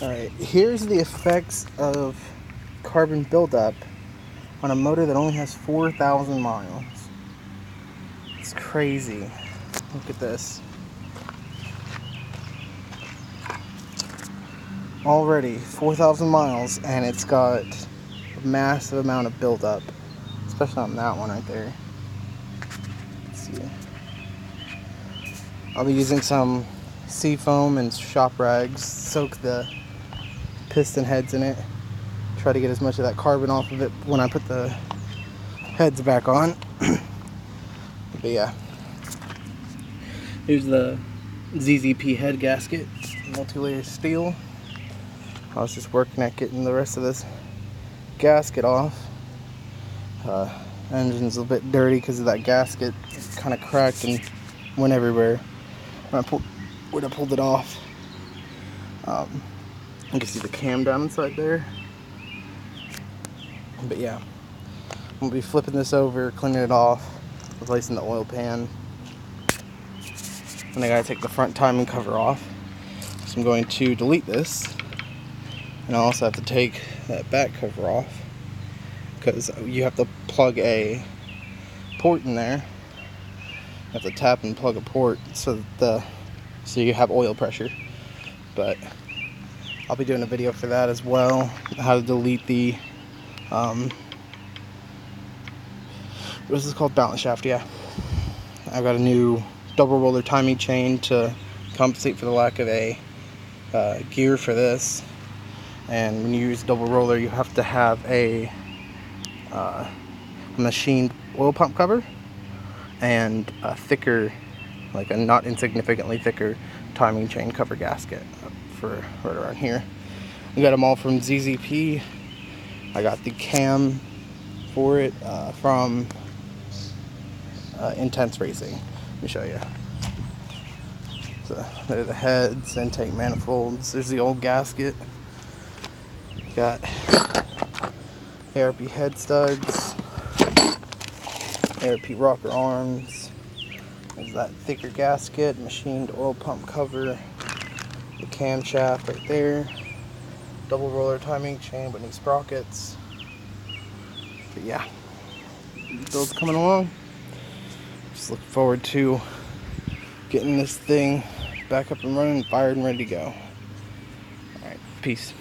Alright, here's the effects of carbon buildup on a motor that only has 4,000 miles. It's crazy. Look at this. Already 4,000 miles and it's got a massive amount of buildup, especially on that one right there. Let's see. I'll be using some sea foam and shop rags, soak the piston heads in it, try to get as much of that carbon off of it when I put the heads back on. But yeah, here's the ZZP head gasket, multi-layer steel. I was just working at getting the rest of this gasket off. Engine's a little bit dirty because of that gasket. It's kind of cracked and went everywhere when I would have pulled it off. You can see the cam down inside there. But yeah, I'm going to be flipping this over, cleaning it off, replacing the oil pan. And I got to take the front timing cover off. So I'm going to delete this. And I also have to take that back cover off, because you have to plug a port in there. You have to tap and plug a port so you have oil pressure. But I'll be doing a video for that as well, how to delete the what is this called? Balance shaft. Yeah, I've got a new double roller timing chain to compensate for the lack of a gear for this. And when you use double roller, you have to have a machined oil pump cover and a thicker, like a not insignificantly thicker timing chain cover gasket for right around here. We got them all from ZZP. I got the cam for it from Intense Racing. Let me show you. So there are the heads, intake manifolds. There's the old gasket. Got ARP head studs, ARP rocker arms. There's that thicker gasket, machined oil pump cover, the camshaft right there, double roller timing chain with new sprockets. But yeah, build's coming along. Just looking forward to getting this thing back up and running, fired and ready to go. Alright, peace.